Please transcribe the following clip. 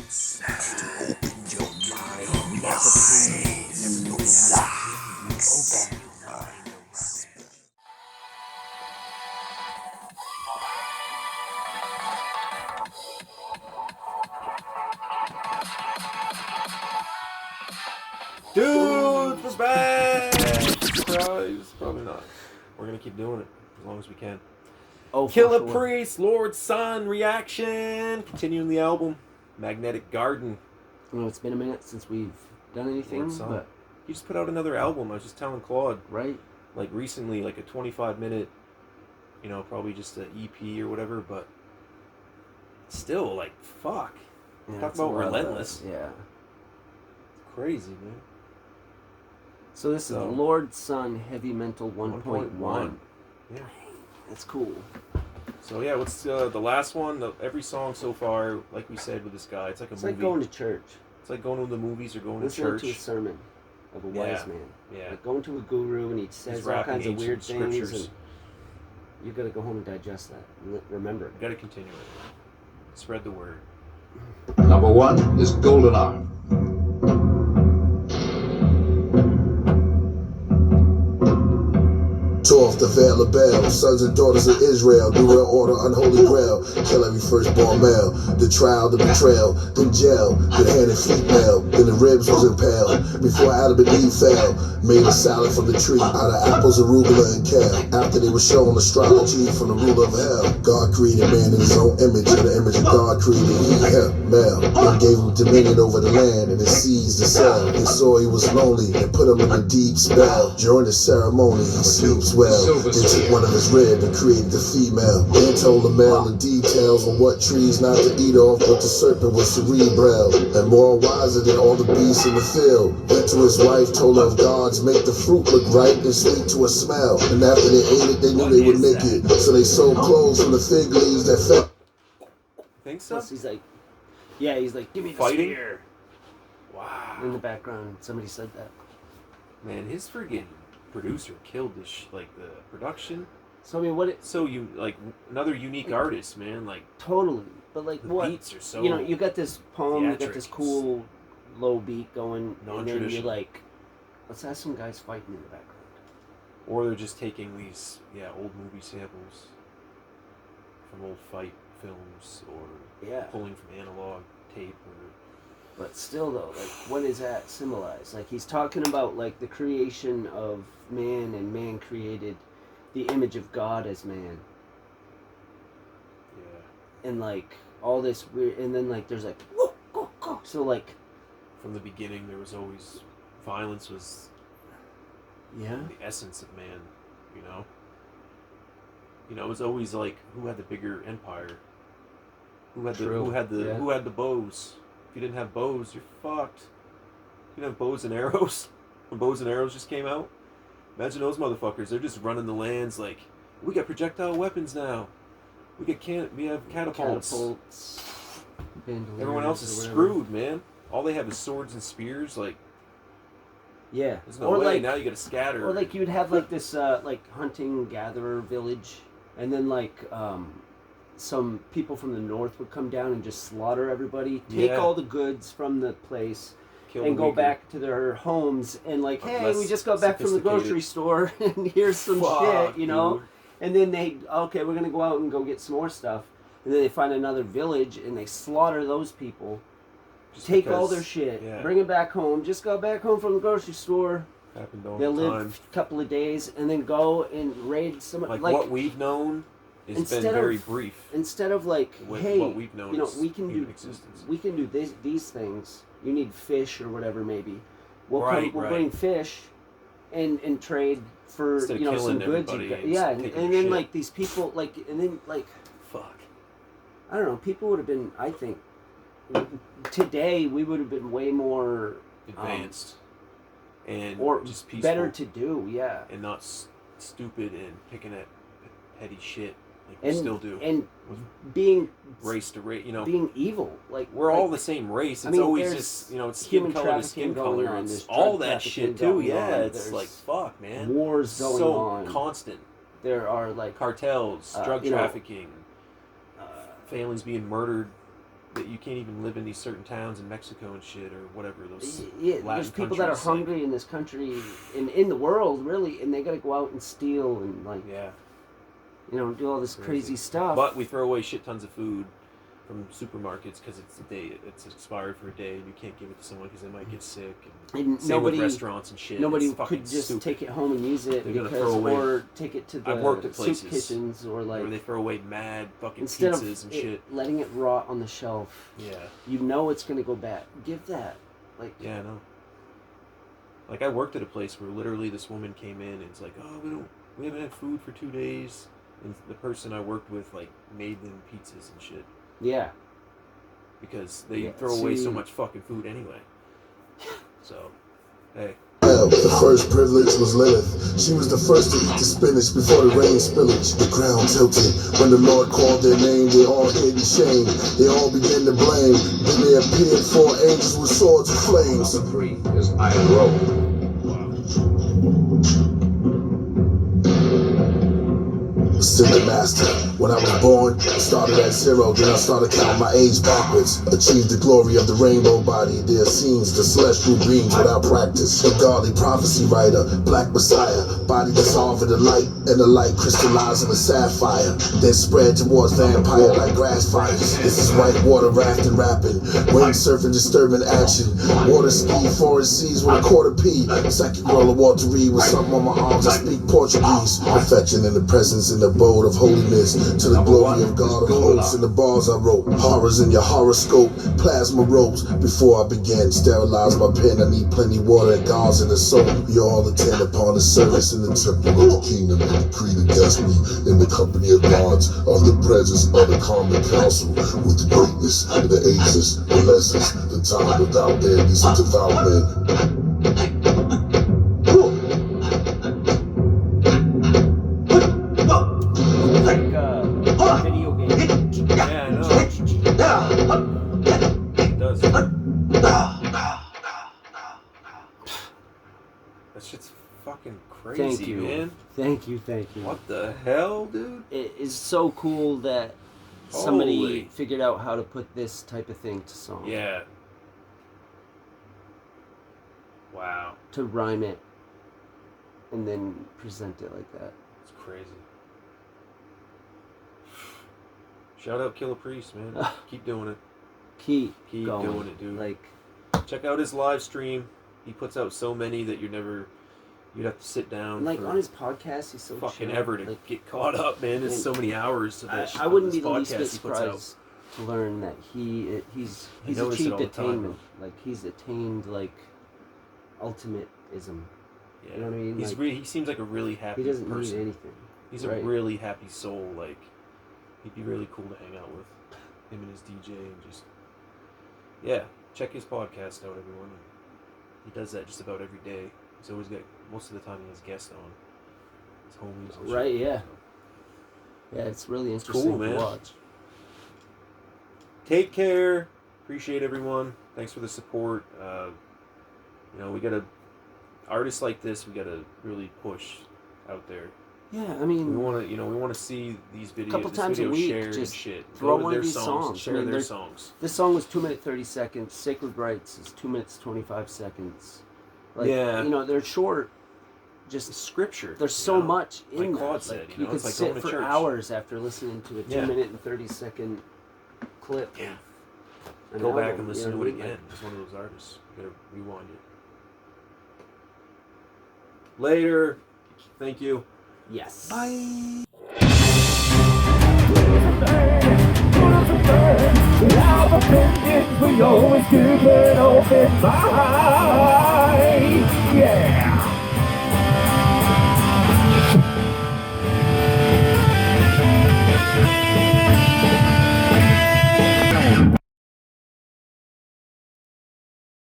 Dude, we're back! Surprise? Probably not. We're gonna keep doing it as long as we can. Oh, Killah sure. Priest, Lord Sun reaction. Continuing the album, Magnetic Garden. Well, it's been a minute since we've done anything, but he just put out another album. I was just telling Claude, right? Like recently, like a 25-minute, probably just an EP or whatever. But still, like, fuck. Yeah, Talk about relentless. Yeah. It's crazy, man. So this is Lord Sun Heavy Mental 1.1. Yeah. That's cool. So yeah, what's the last one? Every song so far, like we said with this guy, it's like a movie. It's like going to church. It's like going to the movies or going Listening to church. to a sermon of a wise man. Yeah. Like going to a guru and he says all kinds of weird things. And you got to go home and digest that. And remember. You got to continue it. Spread the word. Number 1 is Golden Arm. Tore off the veil of Baal, sons and daughters of Israel, do in order unholy grail, kill every firstborn male, the trial, the betrayal, then jail, then hand and feet nail, then the ribs was impaled, before Adam and Eve fell, made a salad from the tree, out of apples, arugula, and kale, after they were shown astrology from the ruler of hell, God created man in his own image, and the image of God created he, him, male, and gave him dominion over the land, and it seized the cell, he saw he was lonely, and put him in a deep spell, during the ceremony he sleeps well. They took one of his rib and created the female. Then told the male the details on what trees not to eat off, but the serpent was cerebral and more wiser than all the beasts in the field. Went to his wife, told her of gods, make the fruit look ripe and sweet to a smell. And after they ate it, they knew they were naked, so they sewed clothes from the fig leaves that fell. Think so? Plus he's like, give me the spear. Wow. In the background, somebody said that. Man, his friggin' producer killed this like the production. So I mean, another unique artist, man. Like totally, but like the what? Beats are so. You got this poem, you got this theatrics. cool low beat going, and then you're like, let's have some guys fighting in the background. Or they're just taking these old movie samples from old fight films, or pulling from analog tape, or. But still, though, like, what does that symbolize? Like, he's talking about, like, the creation of man, and man created the image of God as man. Yeah. And, like, all this weird... And then, like, there's, like... So, like... From the beginning, there was always... Violence was... Yeah? The essence of man, you know? It was always, like, who had the bigger empire? Who had the bows? If you didn't have bows, you're fucked. You didn't have bows and arrows. When bows and arrows just came out, imagine those motherfuckers. They're just running the lands like, we got projectile weapons now. We have catapults. Everyone else is screwed, man. All they have is swords and spears. Like, yeah, there's no way. Like, now you got to scatter. Or like you'd have like this like hunting gatherer village, and then like some people from the north would come down and just slaughter everybody, take all the goods from the place, and go back to their homes, and like, hey, we just got back from the grocery store, and here's some shit, dude. And then we're gonna go out and go get some more stuff, and then they find another village, and they slaughter those people, take all their shit, bring it back home, just got back home from the grocery store, they'll live a couple of days, and then go and raid some... Like what we've known... It's been very brief. Instead of like, hey, what we've known we can do these things. You need fish or whatever, maybe. We'll bring fish, and trade for some goods. And then like these people fuck. I don't know. People would have been. I think today we would have been way more advanced and or just peaceful, better to do. Yeah, and not stupid and picking at petty shit. Like we still do. And being race to race, being evil. Like we're all the same race. It's always just, it's skin color to skin color. It's all that shit too. Yeah, it's like, fuck, man. Wars going on. So constant. There are like cartels, drug trafficking, families being murdered that you can't even live in these certain towns in Mexico and shit or whatever those. Yeah, Latin there's people that are hungry in this country, in the world, really, and they gotta go out and steal and like, yeah, do all this crazy stuff. But we throw away shit tons of food from supermarkets because it's expired for a day, and you can't give it to someone because they might get sick. And same with restaurants and shit. Nobody could just take it home and use it or take it to the soup kitchens or like. Where they throw away mad fucking pizzas and shit. Letting it rot on the shelf. Yeah. It's gonna go bad. Give that. Like. Yeah, I know. Like I worked at a place where literally this woman came in and it's like, oh, we haven't had food for 2 days, and the person I worked with like made them pizzas and shit. Yeah. Because they throw away so much fucking food anyway. So, hey. The first privilege was Lilith. She was the first to eat the spinach before the rain spillage. The ground tilted. When the Lord called their name, they all hid in shame. They all began to blame. Then there appeared 4 angels with swords and flames. Number 3 is Iron Road. Silly master. When I was born, I started at 0, then I started counting my age backwards. Achieved the glory of the rainbow body. There scenes the celestial beings without practice. A godly prophecy writer, black messiah. Body dissolved in the light, and the light crystallized in a sapphire. Then spread towards vampire like grass fires. This is white water rafting, rapping. Windsurfing, disturbing action. Water ski, foreign seas with a quarter P. Psychic roller water read with something on my arms. I speak Portuguese. Perfection in the presence in the abode of holiness, to the glory of God of hosts. In the bars I wrote, horrors in your horoscope, plasma ropes. Before I began, sterilize my pen. I need plenty water and gauze in the soul. We all attend upon the service in the temple of the kingdom and decree against me in the company of gods, of the presence of the common council, with the greatness, the ages, the lessons, the time without end, these are devout men. Video game. Yeah, I know. It does. That shit's fucking crazy, Thank you. man. Thank you. What the hell, dude? It is so cool that somebody figured out how to put this type of thing to song. Yeah. Wow. To rhyme it and then present it like that. It's crazy. Shout out Killah Priest, man. Keep doing it. Keep going. Doing it, dude. Like, check out his live stream. He puts out so many that you'd have to sit down. Like on his podcast, he's so fucking chill. ever to get caught up, man. There's so many hours to that. I wouldn't be the least bit surprised to learn that he's achieved attainment. Like he's attained like ultimateism. Yeah. You know what I mean? He's he seems like a really happy person. He doesn't need anything. He's a really happy soul. Like he'd be really cool to hang out with. Him and his DJ and just check his podcast out, everyone. He does that just about every day. He's always got, most of the time he has guests on. His homies and right, shit. yeah. Yeah, it's really interesting to watch. Take care. Appreciate everyone. Thanks for the support. We gotta, artists like this, we gotta really push out there. Yeah, I mean, we want to see these videos, couple times a week, shared just and shit. throw one of these songs. Share their songs. This song was 2 minutes 30 seconds. Sacred Rights is 2 minutes 25 seconds. Like, they're short. Just scripture. There's so much in like Claude said, you could sit for hours after listening to a 2 minute and 30 second clip. Yeah. Go back and listen to it again. It's one of those artists. You gotta rewind it. Later. Thank you. Yes. Bye. Our opinions we always keep it open mind. Yeah.